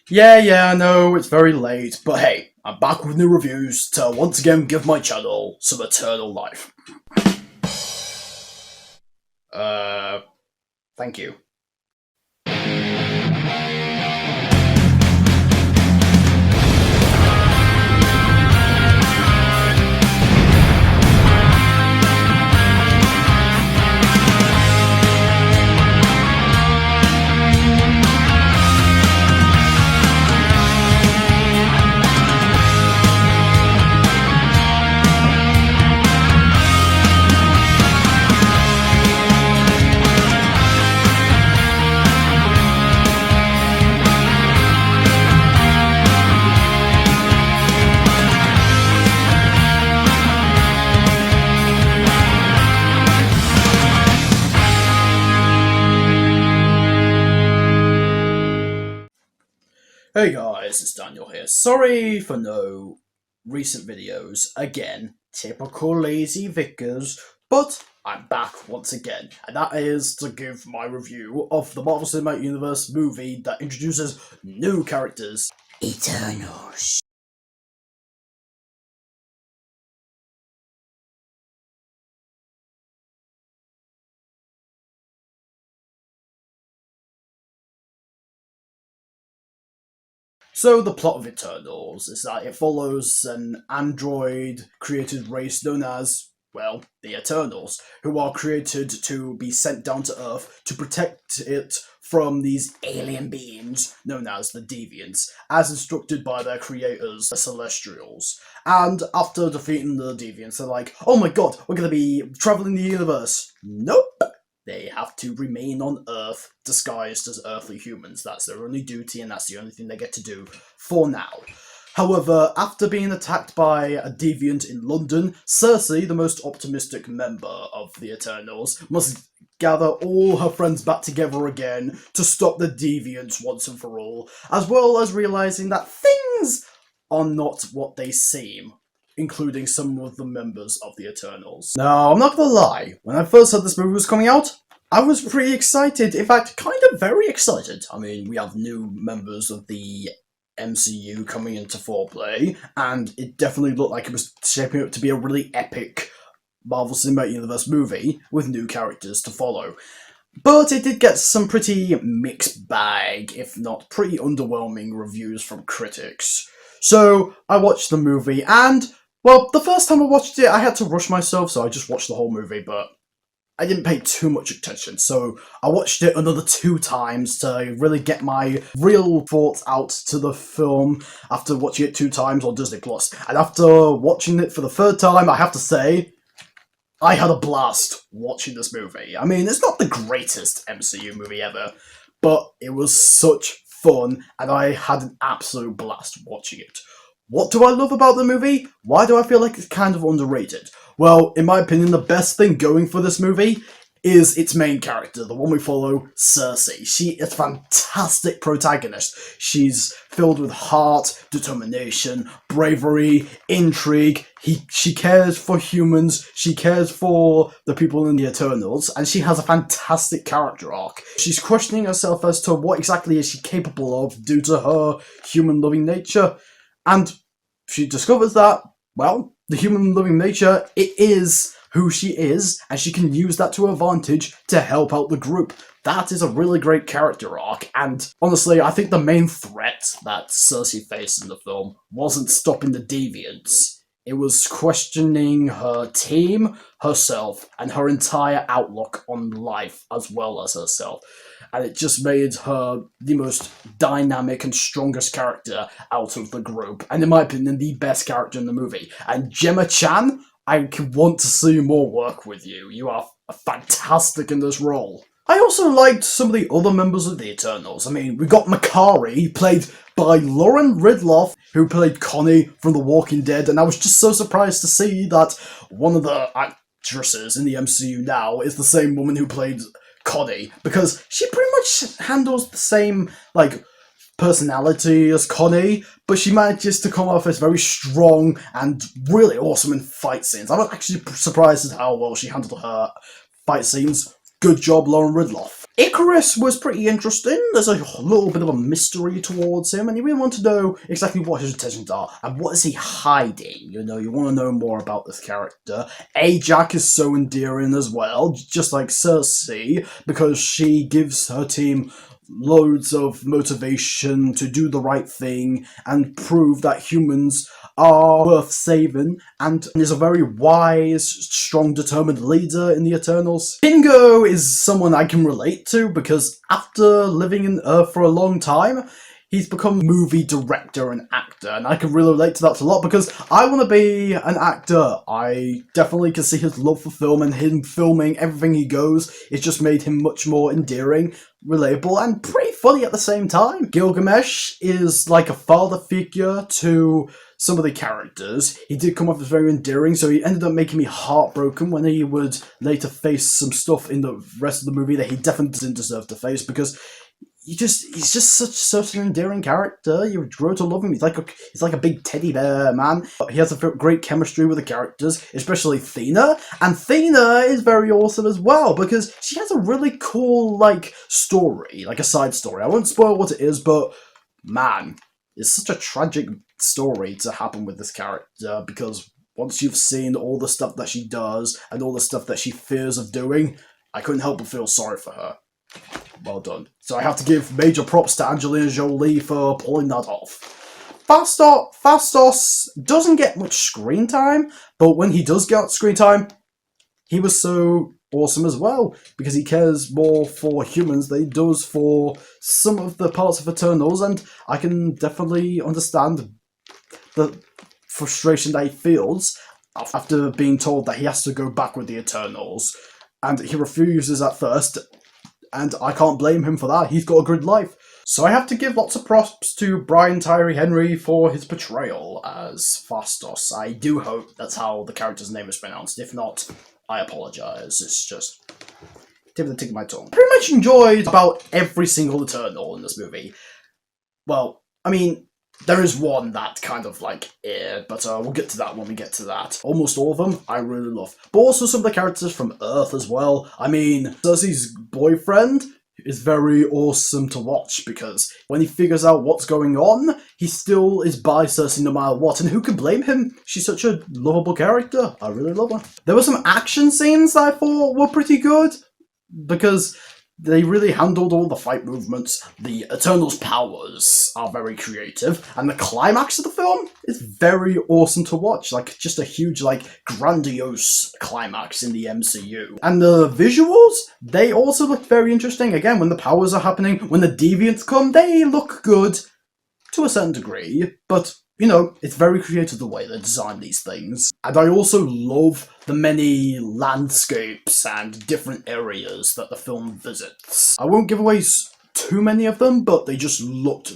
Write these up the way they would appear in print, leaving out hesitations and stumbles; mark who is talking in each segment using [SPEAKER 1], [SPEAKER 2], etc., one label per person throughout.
[SPEAKER 1] Yeah, I know, it's very late, but hey, I'm back with new reviews to once again give my channel some eternal life. Uh, Thank you. Hey guys, it's Daniel here. Sorry for no recent videos. Again, typical lazy Vickers, but I'm back once again, and that is to give my review of the Marvel Cinematic Universe movie that introduces new characters. Eternals. So the plot of Eternals is that it follows an android created race known as, well, the Eternals, who are created to be sent down to Earth to protect it from these alien beings known as the Deviants, as instructed by their creators, the Celestials. And after defeating the Deviants, they're like, oh my god, we're gonna be traveling the universe. Nope! They have to remain on Earth disguised as earthly humans. That's their only duty, and that's the only thing they get to do for now. However, after being attacked by a deviant in London, Cersei, the most optimistic member of the Eternals, must gather all her friends back together again to stop the deviants once and for all, as well as realizing that things are not what they seem, including some of the members of the Eternals. Now, I'm not gonna lie, when I first heard this movie was coming out, I was pretty excited, in fact, kind of very excited. I mean, we have new members of the MCU coming into foreplay, and it definitely looked like it was shaping up to be a really epic Marvel Cinematic Universe movie with new characters to follow. But it did get some pretty mixed bag, if not pretty underwhelming reviews from critics. So, I watched the movie, and well, the first time I watched it, I had to rush myself, so I just watched the whole movie, but I didn't pay too much attention, so I watched it another 2 times to really get my real thoughts out to the film after watching it 2 times on Disney+. And after watching it for the 3rd time, I have to say, I had a blast watching this movie. I mean, it's not the greatest MCU movie ever, but it was such fun, and I had an absolute blast watching it. What do I love about the movie? Why do I feel like it's kind of underrated? Well, in my opinion, the best thing going for this movie is its main character, the one we follow, Cersei. She is a fantastic protagonist. She's filled with heart, determination, bravery, intrigue. She cares for humans, she cares for the people in the Eternals, and she has a fantastic character arc. She's questioning herself as to what exactly is she capable of due to her human-loving nature. And she discovers that, well, the human-loving nature, it is who she is, and she can use that to her advantage to help out the group. That is a really great character arc, and honestly, I think the main threat that Cersei faced in the film wasn't stopping the deviants. It was questioning her team, herself, and her entire outlook on life as well as herself. And it just made her the most dynamic and strongest character out of the group, and in my opinion, the best character in the movie. And Gemma Chan, I want to see more work with you. You are fantastic in this role. I also liked some of the other members of the Eternals. I mean, we got Makari, played by Lauren Ridloff, who played Connie from The Walking Dead, and I was just so surprised to see that one of the actresses in the MCU now is the same woman who played Connie, because she pretty much handles the same, personality as Connie, but she manages to come off as very strong and really awesome in fight scenes. I was actually surprised at how well she handled her fight scenes. Good job, Lauren Ridloff. Icarus was pretty interesting. There's a little bit of a mystery towards him, and you really want to know exactly what his intentions are and what is he hiding. You know, you want to know more about this character. Ajax is so endearing as well, just like Cersei, because she gives her team loads of motivation to do the right thing and prove that humans are worth saving, and is a very wise, strong, determined leader in the Eternals. Kingo is someone I can relate to because after living in Earth for a long time, he's become movie director and actor, and I can really relate to that a lot because I want to be an actor. I definitely can see his love for film, and him filming everything he goes, it's just made him much more endearing, relatable, and pretty funny at the same time. Gilgamesh is like a father figure to some of the characters. He did come off as very endearing, so he ended up making me heartbroken when he would later face some stuff in the rest of the movie that he definitely didn't deserve to face, because he's just such an endearing character. You grow to love him. He's like a big teddy bear, man. He has a great chemistry with the characters, especially Thena. And Thena is very awesome as well because she has a really cool story, like a side story. I won't spoil what it is, but man, it's such a tragic story to happen with this character because once you've seen all the stuff that she does and all the stuff that she fears of doing, I couldn't help but feel sorry for her. Well done. So I have to give major props to Angelina Jolie for pulling that off. Fastos doesn't get much screen time, but when he does get screen time, he was so awesome as well, because he cares more for humans than he does for some of the parts of Eternals, and I can definitely understand the frustration that he feels after being told that he has to go back with the Eternals, and he refuses at first. And I can't blame him for that. He's got a good life. So I have to give lots of props to Brian Tyree Henry for his portrayal as Fastos. I do hope that's how the character's name is pronounced. If not, I apologise. It's just tip of the tip of my tongue. Pretty much enjoyed about every single Eternal in this movie. Well, I mean, there is one that kind of but we'll get to that when we get to that. Almost all of them I really love. But also some of the characters from Earth as well. I mean, Cersei's boyfriend is very awesome to watch because when he figures out what's going on, he still is by Cersei no matter what, and who can blame him? She's such a lovable character. I really love her. There were some action scenes that I thought were pretty good because they really handled all the fight movements. The Eternals' powers are very creative, and the climax of the film is very awesome to watch. Just a huge, grandiose climax in the MCU. And the visuals, they also look very interesting. Again, when the powers are happening, when the deviants come, they look good to a certain degree, but you know, it's very creative the way they design these things. And I also love the many landscapes and different areas that the film visits. I won't give away too many of them, but they just looked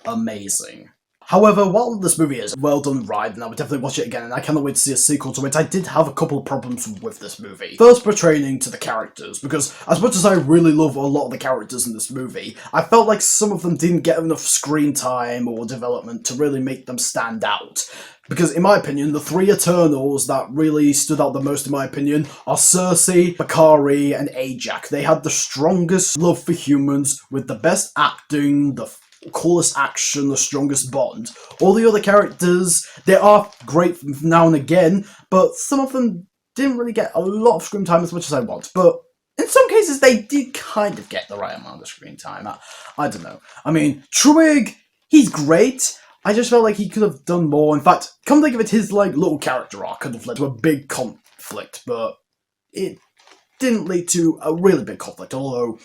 [SPEAKER 1] amazing. However, while this movie is a well done ride, and I would definitely watch it again, and I cannot wait to see a sequel to it, I did have a couple of problems with this movie. First, pertaining to the characters, because as much as I really love a lot of the characters in this movie, I felt like some of them didn't get enough screen time or development to really make them stand out. Because in my opinion, the three Eternals that really stood out the most in my opinion are Cersei, Bakari, and Ajax. They had the strongest love for humans, with the best acting, the coolest action, the strongest bond. All the other characters, they are great now and again, but some of them didn't really get a lot of screen time as much as I want. But in some cases, they did kind of get the right amount of screen time. I don't know. I mean, Truig, he's great. I just felt like he could have done more. In fact, come to think of it, his little character arc could have led to a big conflict, but it didn't lead to a really big conflict, although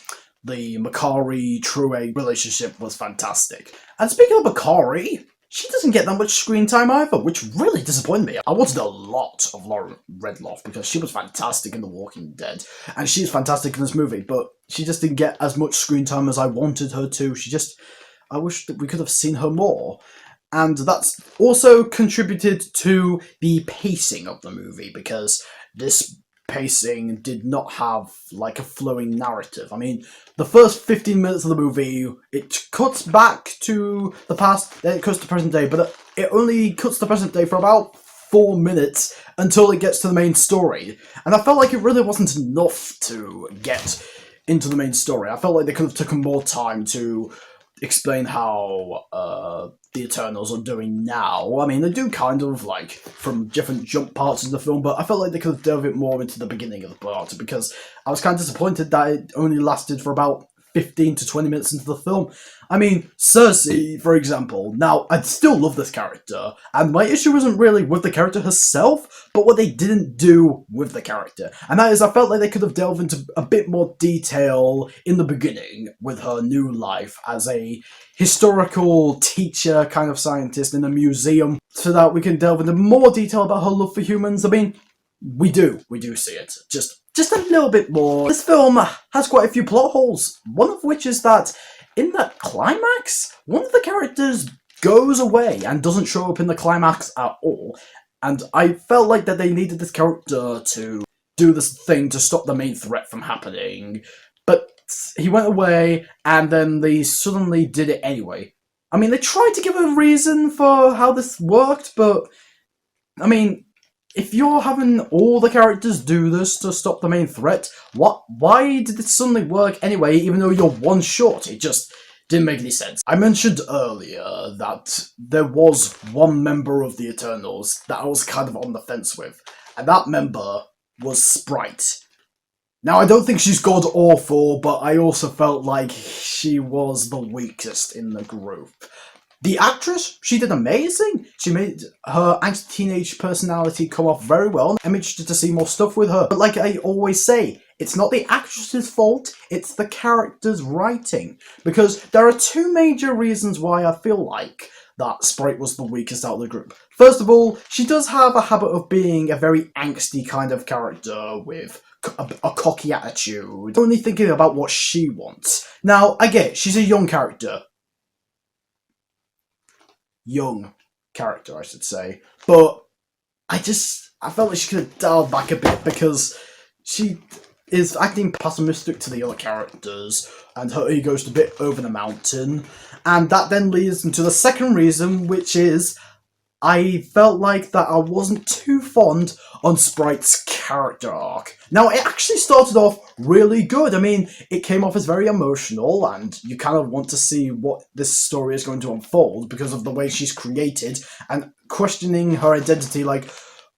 [SPEAKER 1] the Makari-Truig relationship was fantastic. And speaking of Makari, she doesn't get that much screen time either, which really disappointed me. I wanted a lot of Lauren Redloff because she was fantastic in The Walking Dead, and she's fantastic in this movie, but she just didn't get as much screen time as I wanted her to. I wish that we could have seen her more. And that's also contributed to the pacing of the movie, because this pacing did not have a flowing narrative. I mean, the first 15 minutes of the movie, it cuts back to the past, then it cuts to present day, but it only cuts to present day for about 4 minutes until it gets to the main story. And I felt like it really wasn't enough to get into the main story. I felt like they could have taken more time to explain how the Eternals are doing now. I mean, they do kind of, like, from different jump parts of the film, but I felt like they could have delved a bit more into the beginning of the part, because I was kind of disappointed that it only lasted for about 15 to 20 minutes into the film. I mean, Cersei, for example. Now, I still love this character, and my issue isn't really with the character herself, but what they didn't do with the character. And that is, I felt like they could have delved into a bit more detail in the beginning with her new life as a historical teacher, kind of scientist in a museum, so that we can delve into more detail about her love for humans. I mean, we do see it. Just a little bit more. This film has quite a few plot holes, one of which is that in the climax, one of the characters goes away and doesn't show up in the climax at all. And I felt like that they needed this character to do this thing to stop the main threat from happening. But he went away, and then they suddenly did it anyway. I mean, they tried to give a reason for how this worked, but I mean, if you're having all the characters do this to stop the main threat, why did it suddenly work anyway, even though you're one short? It just didn't make any sense. I mentioned earlier that there was one member of the Eternals that I was kind of on the fence with, and that member was Sprite. Now, I don't think she's god-awful, but I also felt like she was the weakest in the group. The actress, she did amazing. She made her angsty teenage personality come off very well. I'm interested to see more stuff with her. But like I always say, it's not the actress's fault, it's the character's writing. Because there are two major reasons why I feel like that Sprite was the weakest out of the group. First of all, she does have a habit of being a very angsty kind of character with a cocky attitude, only thinking about what she wants. Now, I get it, she's a young character. Young character, I should say. But I felt like she could have dialed back a bit, because she is acting pessimistic to the other characters, and her ego's a bit over the mountain. And that then leads into the second reason, which is I felt like that I wasn't too fond on Sprite's character arc. Now, it actually started off really good. I mean, it came off as very emotional, and you kind of want to see what this story is going to unfold because of the way she's created, and questioning her identity, like,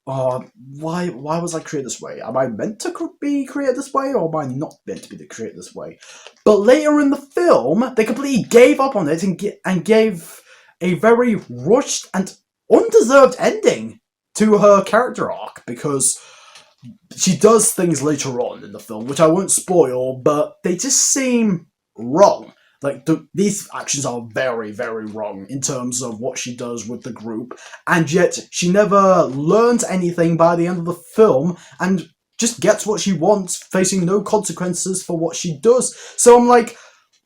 [SPEAKER 1] oh, why was I created this way? Am I meant to be created this way, or am I not meant to be created this way? But later in the film, they completely gave up on it and gave a very rushed and undeserved ending to her character arc, because she does things later on in the film, which I won't spoil, but they just seem wrong. Like, these actions are very, very wrong in terms of what she does with the group, and yet she never learns anything by the end of the film, and just gets what she wants, facing no consequences for what she does. So I'm like,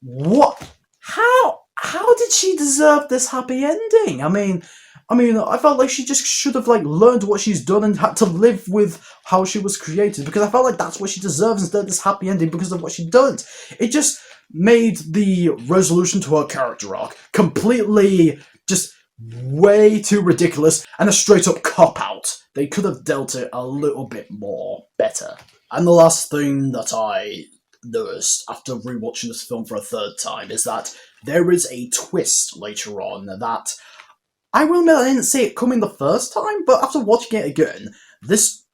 [SPEAKER 1] what? How did she deserve this happy ending? I mean, I felt like she just should have, like, learned what she's done and had to live with how she was created, because I felt like that's what she deserves instead of this happy ending because of what she did. It just made the resolution to her character arc completely just way too ridiculous and a straight-up cop-out. They could have dealt it a little bit more better. And the last thing that I noticed after rewatching this film for a third time is that there is a twist later on that I will admit I didn't see it coming the first time, but after watching it again, this,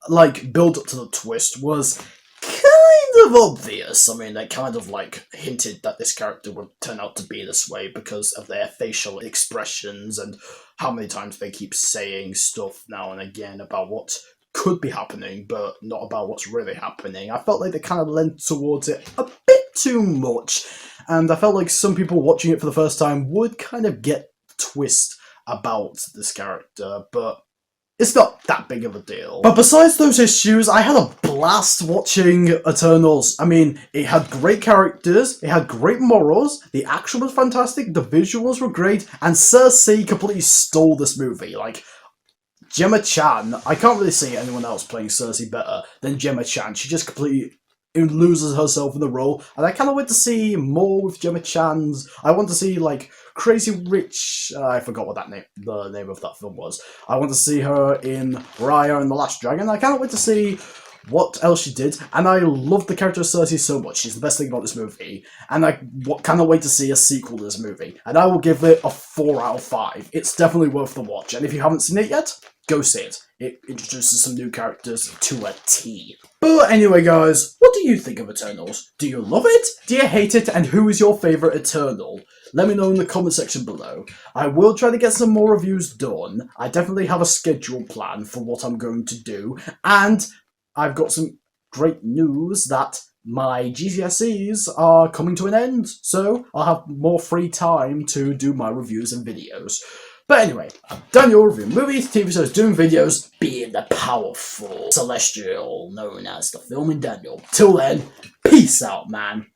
[SPEAKER 1] like, build up to the twist was kind of obvious. I mean, they kind of, like, hinted that this character would turn out to be this way because of their facial expressions and how many times they keep saying stuff now and again about what could be happening, but not about what's really happening. I felt like they kind of leant towards it a bit too much, and I felt like some people watching it for the first time would kind of get the twist about this character, but it's not that big of a deal. But besides those issues, I had a blast watching Eternals. I mean, it had great characters, it had great morals, the action was fantastic, the visuals were great, and Cersei completely stole this movie. Like, Gemma Chan, I can't really see anyone else playing Cersei better than Gemma Chan. She just completely loses herself in the role, and I cannot wait to see more with Gemma Chan's. I want to see like Crazy Rich. I forgot what the name of that film was. I want to see her in Raya and the Last Dragon. I cannot wait to see what else she did, and I love the character of Cersei so much. She's the best thing about this movie, and I cannot wait to see a sequel to this movie. And I will give it a 4 out of 5. It's definitely worth the watch, and if you haven't seen it yet, go see it. It introduces some new characters to a T. But anyway, guys, what do you think of Eternals? Do you love it? Do you hate it? And who is your favourite Eternal? Let me know in the comment section below. I will try to get some more reviews done. I definitely have a schedule plan for what I'm going to do, and I've got some great news that my GCSEs are coming to an end, so I'll have more free time to do my reviews and videos. But anyway, I've done your review movies, TV shows, doing videos, being the powerful celestial known as the Filming Daniel. Till then, peace out, man.